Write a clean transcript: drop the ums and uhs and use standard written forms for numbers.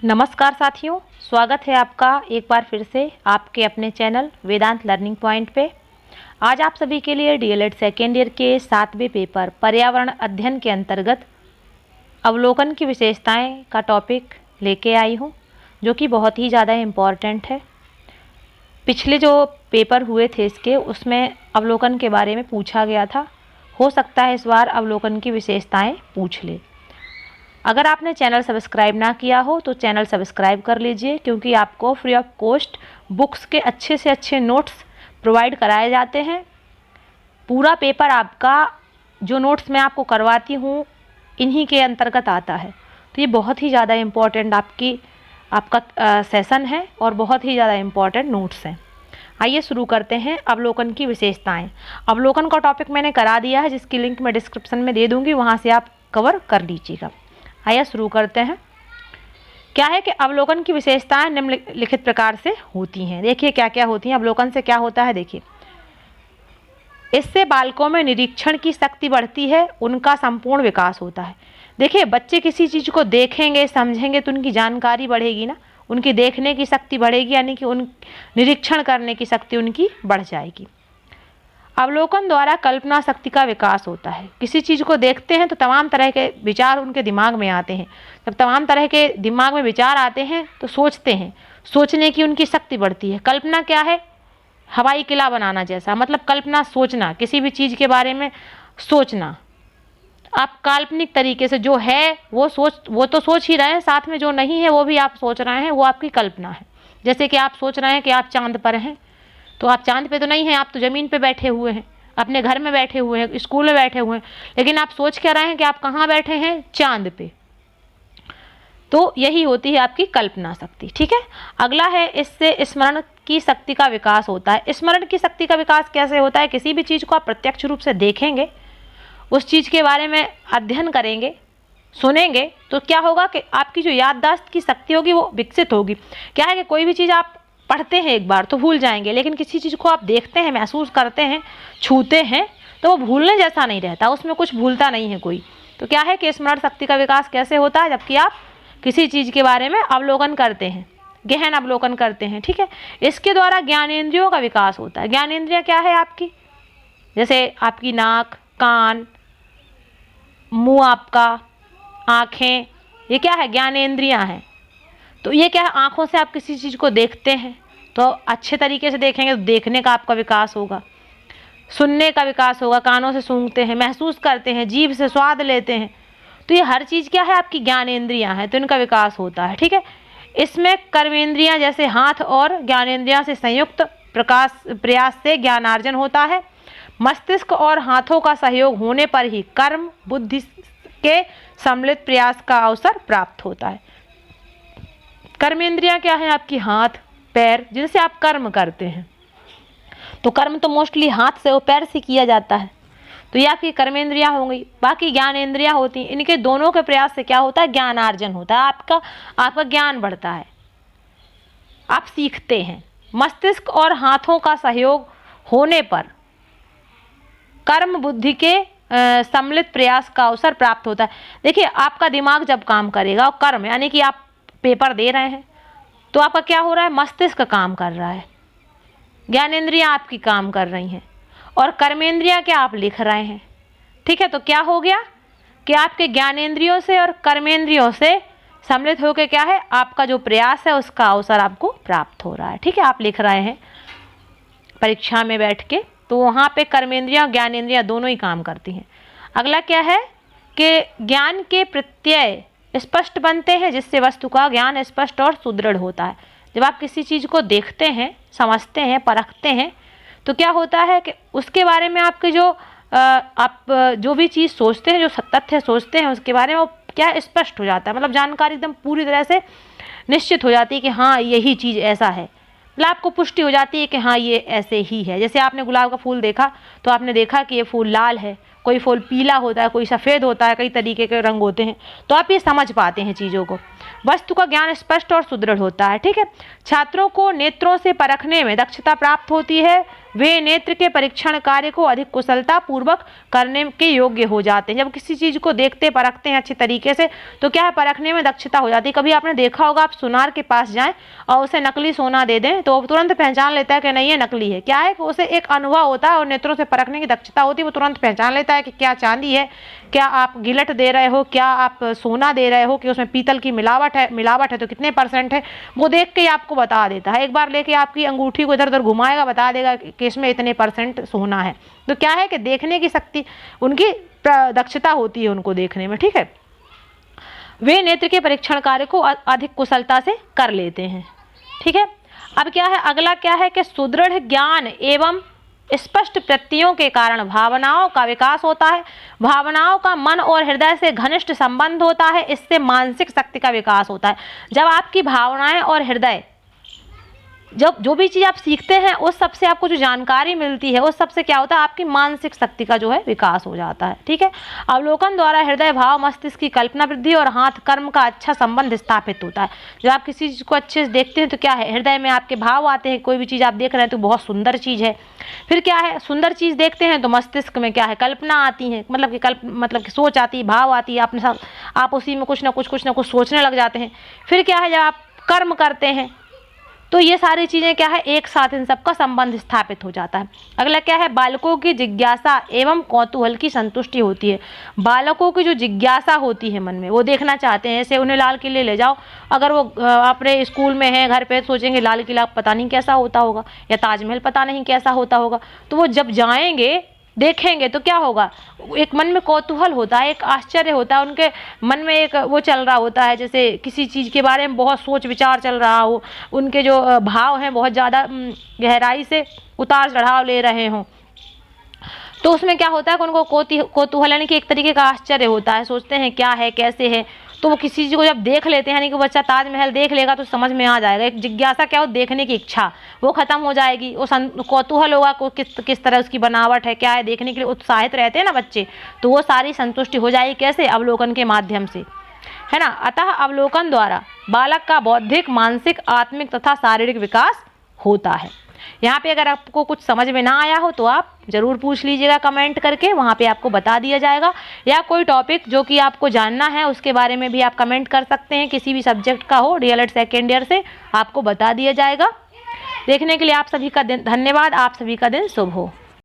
नमस्कार साथियों, स्वागत है आपका एक बार फिर से आपके अपने चैनल वेदांत लर्निंग पॉइंट पे। आज आप सभी के लिए डीएलएड सेकेंड ईयर के 7वें पेपर पर्यावरण अध्ययन के अंतर्गत अवलोकन की विशेषताएं का टॉपिक लेके आई हूं, जो कि बहुत ही ज़्यादा इम्पॉर्टेंट है। पिछले जो पेपर हुए थे इसके, उसमें अवलोकन के बारे में पूछा गया था। हो सकता है इस बार अवलोकन की विशेषताएं पूछ ले। अगर आपने चैनल सब्सक्राइब ना किया हो तो चैनल सब्सक्राइब कर लीजिए, क्योंकि आपको फ्री ऑफ कॉस्ट बुक्स के अच्छे से अच्छे नोट्स प्रोवाइड कराए जाते हैं। पूरा पेपर आपका जो नोट्स मैं आपको करवाती हूँ इन्हीं के अंतर्गत आता है। तो ये बहुत ही ज़्यादा इम्पॉर्टेंट आपका सेशन है और बहुत ही ज़्यादा इम्पॉर्टेंट नोट्स हैं। आइए शुरू करते हैं अवलोकन की विशेषताएं। अवलोकन का टॉपिक मैंने करा दिया है, जिसकी लिंक मैं डिस्क्रिप्शन में दे दूँगी, वहाँ से आप कवर कर लीजिएगा। आइए शुरू करते हैं। क्या है कि अवलोकन की विशेषताएं निम्नलिखित प्रकार से होती हैं। देखिए क्या क्या होती हैं। अवलोकन से क्या होता है, देखिए, इससे बालकों में निरीक्षण की शक्ति बढ़ती है, उनका संपूर्ण विकास होता है। देखिए, बच्चे किसी चीज़ को देखेंगे, समझेंगे तो उनकी जानकारी बढ़ेगी ना, उनकी देखने की शक्ति बढ़ेगी, यानी कि उन निरीक्षण करने की शक्ति उनकी बढ़ जाएगी। अवलोकन द्वारा कल्पना शक्ति का विकास होता है। किसी चीज़ को देखते हैं तो तमाम तरह के विचार उनके दिमाग में आते हैं। जब तमाम तरह के दिमाग में विचार आते हैं तो सोचते हैं, सोचने की उनकी शक्ति बढ़ती है। कल्पना क्या है? हवाई किला बनाना जैसा, मतलब कल्पना, सोचना, किसी भी चीज़ के बारे में सोचना। आप काल्पनिक तरीके से जो है वो तो सोच ही रहे हैं, साथ में जो नहीं है वो भी आप सोच रहे हैं, वो आपकी कल्पना है। जैसे कि आप सोच रहे हैं कि आप चांद पर हैं, तो आप चांद पे तो नहीं हैं, आप तो ज़मीन पे बैठे हुए हैं, अपने घर में बैठे हुए हैं, स्कूल में बैठे हुए हैं, लेकिन आप सोच क्या रहे हैं कि आप कहाँ बैठे हैं? चांद पे। तो यही होती है आपकी कल्पना शक्ति। ठीक है। अगला है, इससे स्मरण की शक्ति का विकास होता है। स्मरण की शक्ति का विकास कैसे होता है? किसी भी चीज़ को आप प्रत्यक्ष रूप से देखेंगे, उस चीज़ के बारे में अध्ययन करेंगे, सुनेंगे, तो क्या होगा कि आपकी जो याददाश्त की शक्ति होगी वो विकसित होगी। क्या है कि कोई भी चीज़ आप पढ़ते हैं एक बार तो भूल जाएंगे, लेकिन किसी चीज़ को आप देखते हैं, महसूस करते हैं, छूते हैं, तो वो भूलने जैसा नहीं रहता, उसमें कुछ भूलता नहीं है कोई। तो क्या है कि स्मरण शक्ति का विकास कैसे होता है? जबकि आप किसी चीज़ के बारे में अवलोकन करते हैं, गहन अवलोकन करते हैं। ठीक है। इसके द्वारा ज्ञानेंद्रियों का विकास होता है। ज्ञानेंद्रियाँ क्या है आपकी? जैसे आपकी नाक, कान, मुँह, आपका आँखें, ये क्या है? ज्ञानेंद्रियाँ हैं। तो ये क्या है? आँखों से आप किसी चीज़ को देखते हैं तो अच्छे तरीके से देखेंगे तो देखने का आपका विकास होगा, सुनने का विकास होगा, कानों से सूंघते हैं, महसूस करते हैं, जीभ से स्वाद लेते हैं। तो ये हर चीज़ क्या है? आपकी ज्ञानेंद्रियाँ हैं, तो इनका विकास होता है। ठीक है। इसमें कर्मेंद्रियाँ जैसे हाथ और ज्ञानेंद्रियाँ से संयुक्त प्रयास से ज्ञानार्जन होता है। मस्तिष्क और हाथों का सहयोग होने पर ही कर्म बुद्धि के सम्मिलित प्रयास का अवसर प्राप्त होता है। कर्मेंद्रियाँ क्या है? आपकी हाथ, पैर, जिनसे आप कर्म करते हैं। तो कर्म तो मोस्टली हाथ से और पैर से किया जाता है, तो ये आपकी कर्मेंद्रियाँ हो गई। बाकी ज्ञानेंद्रियाँ होती हैं, इनके दोनों के प्रयास से क्या होता है? ज्ञानार्जन होता है, आपका ज्ञान बढ़ता है, आप सीखते हैं। मस्तिष्क और हाथों का सहयोग होने पर कर्म बुद्धि के सम्मिलित प्रयास का अवसर प्राप्त होता है। देखिए, आपका दिमाग जब काम करेगा, और कर्म यानी कि आप पेपर दे रहे हैं तो आपका क्या हो रहा है? मस्तिष्क काम कर रहा है, ज्ञानेंद्रियाँ आपकी काम कर रही हैं, और कर्मेंद्रियाँ क्या? आप लिख रहे हैं। ठीक है। तो क्या हो गया कि आपके ज्ञानेंद्रियों से और कर्मेंद्रियों से सम्मिलित होकर क्या है? आपका जो प्रयास है उसका अवसर आपको प्राप्त हो रहा है। ठीक है। आप लिख रहे हैं परीक्षा में बैठ के, तो वहाँ पे कर्मेंद्रियाँ और ज्ञानेंद्रियाँ दोनों ही काम करती हैं। अगला क्या है कि ज्ञान के प्रत्यय स्पष्ट बनते हैं, जिससे वस्तु का ज्ञान स्पष्ट और सुदृढ़ होता है। जब आप किसी चीज़ को देखते हैं, समझते हैं, परखते हैं, तो क्या होता है कि उसके बारे में आपके आप जो भी चीज़ सोचते हैं, जो तथ्य सोचते हैं, उसके बारे में वो क्या स्पष्ट हो जाता है। मतलब जानकारी एकदम पूरी तरह से निश्चित हो जाती है कि हाँ, यही चीज़ ऐसा है। मतलब आपको पुष्टि हो जाती है कि हाँ, ये ऐसे ही है। जैसे आपने गुलाब का फूल देखा तो आपने देखा कि ये फूल लाल है, कोई फूल पीला होता है, कोई सफ़ेद होता है, कई तरीके के रंग होते हैं, तो आप ये समझ पाते हैं चीज़ों को। वस्तु का ज्ञान स्पष्ट और सुदृढ़ होता है। ठीक है। छात्रों को नेत्रों से परखने में दक्षता प्राप्त होती है। वे नेत्र के परीक्षण कार्य को अधिक कुशलता पूर्वक करने के योग्य हो जाते हैं। जब किसी चीज को देखते परखते हैं अच्छे तरीके से तो क्या है, परखने में दक्षता हो जाती है। कभी आपने देखा होगा, आप सुनार के पास जाएं और उसे नकली सोना दे दें तो वो तुरंत पहचान लेता है कि नहीं ये नकली है। क्या है कि उसे एक अनुभव होता है और नेत्रों से परखने की दक्षता होती है, वो तुरंत पहचान लेता है कि क्या चांदी है, क्या आप गिलट दे रहे हो, क्या आप सोना दे रहे हो, कि उसमें पीतल की मिलावट है तो कितने % है, वो देख के आपको बता देता है। एक बार लेके आपकी अंगूठी को इधर उधर घुमाएगा, बता देगा कि इसमें इतने % सोना है। तो क्या है कि देखने की शक्ति, उनकी दक्षता होती है उनको देखने में, ठीक है। वे नेत्र के परीक्षण कार्य को अधिक कुशलता से कर लेते हैं, ठीक है। अब क्या है, अगला क्या है कि सुदृढ़ ज्ञान एवं स्पष्ट प्रत्ययों के कारण भावनाओं का विकास होता है। भावनाओं का मन और हृदय से घनिष्ठ संबंध होता है, इससे मानसिक शक्ति का विकास होता है। जब आपकी भावनाएं और हृदय, जब जो भी चीज़ आप सीखते हैं उस सबसे आपको जो जानकारी मिलती है उस सबसे क्या होता है, आपकी मानसिक शक्ति का जो है विकास हो जाता है, ठीक है। अवलोकन द्वारा हृदय भाव, मस्तिष्क की कल्पना वृद्धि और हाथ कर्म का अच्छा संबंध स्थापित होता है। जब आप किसी चीज़ को अच्छे से देखते हैं तो क्या है, हृदय में आपके भाव आते हैं। कोई भी चीज़ आप देख रहे हैं तो बहुत सुंदर चीज़ है। फिर क्या है, सुंदर चीज़ देखते हैं तो मस्तिष्क में क्या है, कल्पना आती है, मतलब कि सोच आती है, भाव आती है, अपने साथ आप उसी में कुछ ना कुछ सोचने लग जाते हैं। फिर क्या है, जब आप कर्म करते हैं तो ये सारी चीज़ें क्या है, एक साथ इन सबका संबंध स्थापित हो जाता है। अगला क्या है, बालकों की जिज्ञासा एवं कौतूहल की संतुष्टि होती है। बालकों की जो जिज्ञासा होती है मन में, वो देखना चाहते हैं। जैसे उन्हें लाल किले ले जाओ, अगर वो अपने स्कूल में है, घर पे सोचेंगे लाल किला पता नहीं कैसा होता होगा या ताजमहल पता नहीं कैसा होता होगा, तो वो जब जाएंगे देखेंगे तो क्या होगा, एक मन में कौतूहल होता है, एक आश्चर्य होता है, उनके मन में एक वो चल रहा होता है, जैसे किसी चीज़ के बारे में बहुत सोच विचार चल रहा हो, उनके जो भाव हैं बहुत ज़्यादा गहराई से उतार चढ़ाव ले रहे हों। तो उसमें क्या होता है कि उनको कौतूहल यानी कि एक तरीके का आश्चर्य होता है, सोचते हैं क्या है कैसे है। तो वो किसी चीज़ को जब देख लेते हैं, यानी कि बच्चा ताजमहल देख लेगा तो समझ में आ जाएगा। एक जिज्ञासा क्या हो, देखने की इच्छा वो खत्म हो जाएगी। वो कौतूहल होगा को किस तरह उसकी बनावट है, क्या है, देखने के लिए उत्साहित रहते हैं ना बच्चे, तो वो सारी संतुष्टि हो जाएगी। कैसे, अवलोकन के माध्यम से, है ना। अतः अवलोकन द्वारा बालक का बौद्धिक, मानसिक, आत्मिक तथा शारीरिक विकास होता है। यहाँ पे अगर आपको कुछ समझ में ना आया हो तो आप ज़रूर पूछ लीजिएगा कमेंट करके, वहाँ पे आपको बता दिया जाएगा। या कोई टॉपिक जो कि आपको जानना है उसके बारे में भी आप कमेंट कर सकते हैं, किसी भी सब्जेक्ट का हो, डीएलएड सेकेंड ईयर से आपको बता दिया जाएगा। देखने के लिए आप सभी का दिन धन्यवाद। आप सभी का दिन शुभ हो।